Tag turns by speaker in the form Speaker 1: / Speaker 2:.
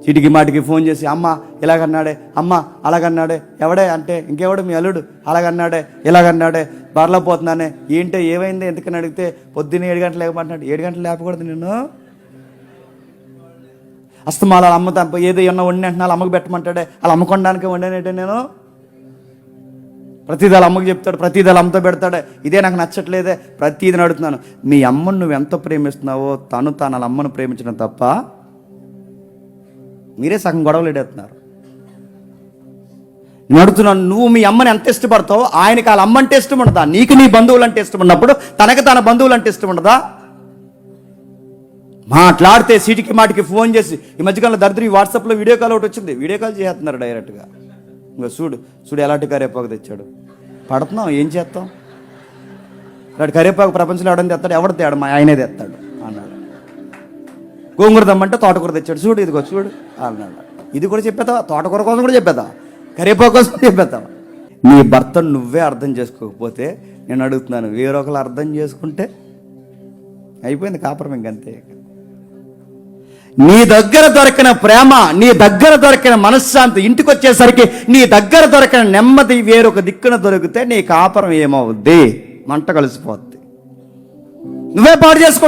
Speaker 1: చీటికి మాటికి ఫోన్ చేసి అమ్మ ఇలాగన్నాడే, అమ్మ అలాగన్నాడే, ఎవడే అంటే ఇంకెవడు మీ అల్లుడు అలాగన్నాడే ఇలాగన్నాడే, బర్లో పోతున్నానే, ఏంటో ఏమైంది ఎందుకని అడిగితే పొద్దున్నే 7 గంటలు లేకపోతున్నాడు. 7 గంటలు లేపకూడదు నేను, అస్తమాల అమ్మ ఏదో ఏమన్నా వండి అంటున్నా అమ్మకు పెట్టమంటాడే, అలా అమ్మకొనడానికి వండానంటే నేను ప్రతిదీ అమ్మకు చెప్తాడు, ప్రతిదీ అమ్మతో పెడతాడే, ఇదే నాకు నచ్చట్లేదే, ప్రతిదీ అడుగుతున్నాను. మీ అమ్మను నువ్వు ఎంత ప్రేమిస్తున్నావో తను వాళ్ళ అమ్మను ప్రేమించడం తప్ప మీరే సగం గొడవలు ఎడేస్తున్నారు. నేను అడుగుతున్నాను, నువ్వు మీ అమ్మని ఎంత ఇష్టపడతావు? ఆయనకి వాళ్ళ అమ్మ అంటే ఇష్టం ఉండదా? నీకు నీ బంధువులు అంటే ఇష్టం ఉన్నప్పుడు తనకి తన బంధువులు అంటే ఇష్టం ఉండదా? మాట్లాడితే సీటికి మాటికి ఫోన్ చేసి, ఈ మధ్యకాలంలో దరిద్రం వాట్సాప్లో వీడియో కాల్ ఒకటి వచ్చింది, వీడియో కాల్ చేస్తున్నారు డైరెక్ట్గా. ఇంకా చూడు ఎలాంటి కరివేపాకు తెచ్చాడు, పడుతున్నాం ఏం చేస్తాం? అలాంటి కరివేపాకు ప్రపంచంలో ఎవడని తెస్తాడు? ఎవడు తేడు? మా ఆయనే తెస్తాడు అన్నాడు. గోంగూర దమ్మంటే తోటకూర తెచ్చాడు, చూడు ఇదిగో చూడు అన్నాడు. ఇది కూడా చెప్పేతావా? తోటకూర కోసం కూడా చెప్పేతావా? కరివేపాకు కోసం చెప్పేతావా? నీ భర్తను నువ్వే అర్థం చేసుకోకపోతే నేను అడుగుతున్నాను, వేరొకరు అర్థం చేసుకుంటే అయిపోయింది కాపురం ఇంకంతే. నీ దగ్గర దొరికిన ప్రేమ, నీ దగ్గర దొరికిన మనశ్శాంతి, ఇంటికి వచ్చేసరికి నీ దగ్గర దొరికిన నెమ్మది వేరొక దిక్కున దొరికితే నీ కాపురం ఏమవుద్ది? మంట కలిసిపోద్ది, నువ్వే పాడు చేసుకుంటావు.